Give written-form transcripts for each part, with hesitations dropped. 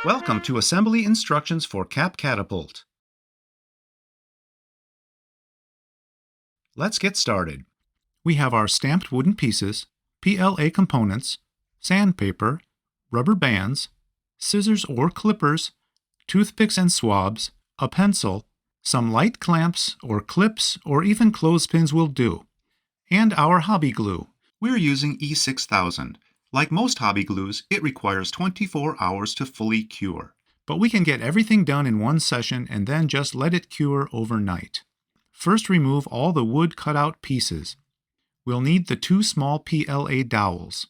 Welcome to Assembly Instructions for Catapult. Let's get started. We have our stamped wooden pieces, PLA components, sandpaper, rubber bands, scissors or clippers, toothpicks and swabs, a pencil, some light clamps or clips or even clothespins will do, and our hobby glue. We're using E6000. Like most hobby glues, it requires 24 hours to fully cure. But we can get everything done in one session and then just let it cure overnight. First, remove all the wood cutout pieces. We'll need the two small PLA dowels.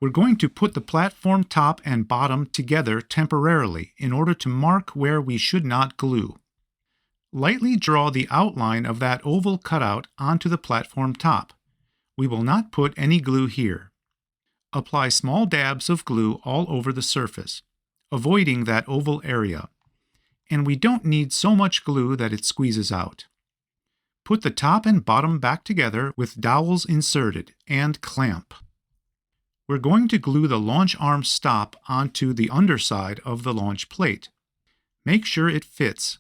We're going to put the platform top and bottom together temporarily in order to mark where we should not glue. Lightly draw the outline of that oval cutout onto the platform top. We will not put any glue here. Apply small dabs of glue all over the surface, avoiding that oval area. And we don't need so much glue that it squeezes out. Put the top and bottom back together with dowels inserted and clamp. We're going to glue the launch arm stop onto the underside of the launch plate. Make sure it fits.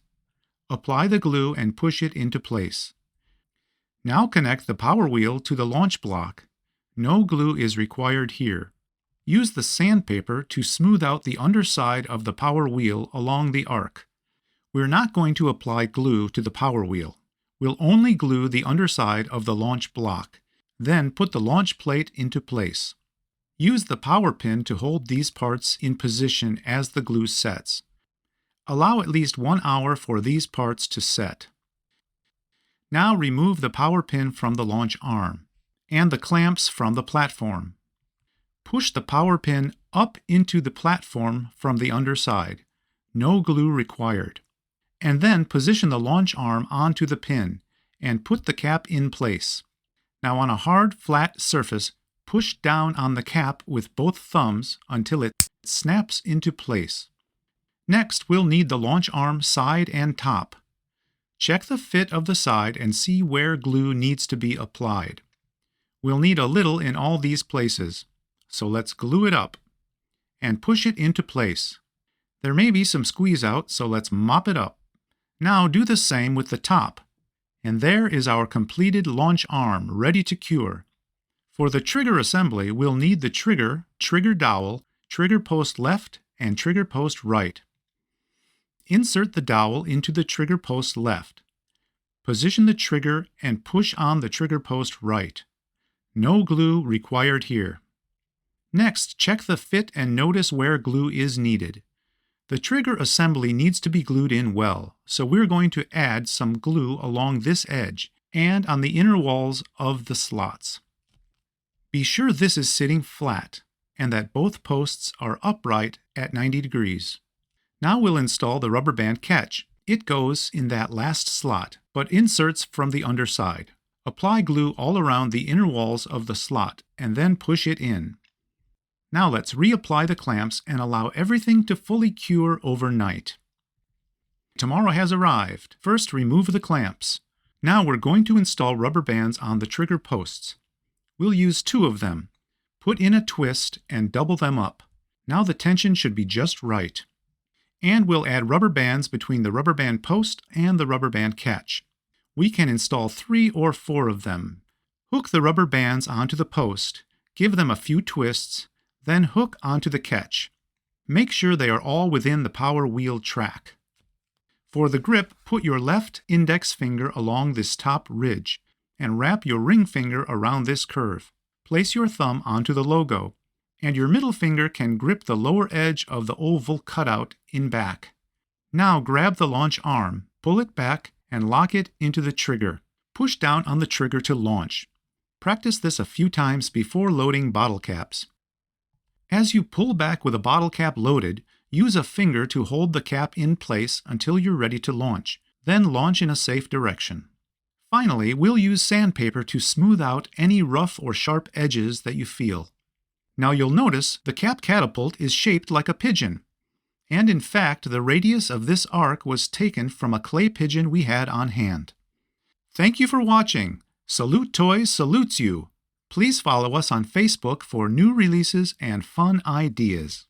Apply the glue and push it into place. Now connect the power wheel to the launch block. No glue is required here. Use the sandpaper to smooth out the underside of the power wheel along the arc. We're not going to apply glue to the power wheel. We'll only glue the underside of the launch block. Then put the launch plate into place. Use the power pin to hold these parts in position as the glue sets. Allow at least 1 hour for these parts to set. Now remove the power pin from the launch arm and the clamps from the platform. Push the power pin up into the platform from the underside. No glue required. And then position the launch arm onto the pin and put the cap in place. Now on a hard, flat surface, push down on the cap with both thumbs until it snaps into place. Next, we'll need the launch arm side and top. Check the fit of the side and see where glue needs to be applied. We'll need a little in all these places, so let's glue it up and push it into place. There may be some squeeze out, so let's mop it up. Now do the same with the top. And there is our completed launch arm ready to cure. For the trigger assembly, we'll need the trigger dowel, trigger post left, and trigger post right. Insert the dowel into the trigger post left. Position the trigger and push on the trigger post right. No glue required here. Next, check the fit and notice where glue is needed. The trigger assembly needs to be glued in well, so we're going to add some glue along this edge and on the inner walls of the slots. Be sure this is sitting flat and that both posts are upright at 90 degrees. Now we'll install the rubber band catch. It goes in that last slot, but inserts from the underside. Apply glue all around the inner walls of the slot and then push it in. Now let's reapply the clamps and allow everything to fully cure overnight. Tomorrow has arrived. First, remove the clamps. Now we're going to install rubber bands on the trigger posts. We'll use 2 of them. Put in a twist and double them up. Now the tension should be just right. And we'll add rubber bands between the rubber band post and the rubber band catch. We can install 3 or 4 of them. Hook the rubber bands onto the post, give them a few twists, then hook onto the catch. Make sure they are all within the power wheel track. For the grip, put your left index finger along this top ridge and wrap your ring finger around this curve. Place your thumb onto the logo, and your middle finger can grip the lower edge of the oval cutout in back. Now grab the launch arm, pull it back, and lock it into the trigger. Push down on the trigger to launch. Practice this a few times before loading bottle caps. As you pull back with a bottle cap loaded, use a finger to hold the cap in place until you're ready to launch. Then launch in a safe direction. Finally, we'll use sandpaper to smooth out any rough or sharp edges that you feel. Now you'll notice the cap catapult is shaped like a pigeon. And in fact, the radius of this arc was taken from a clay pigeon we had on hand. Thank you for watching. Salute Toys salutes you. Please follow us on Facebook for new releases and fun ideas.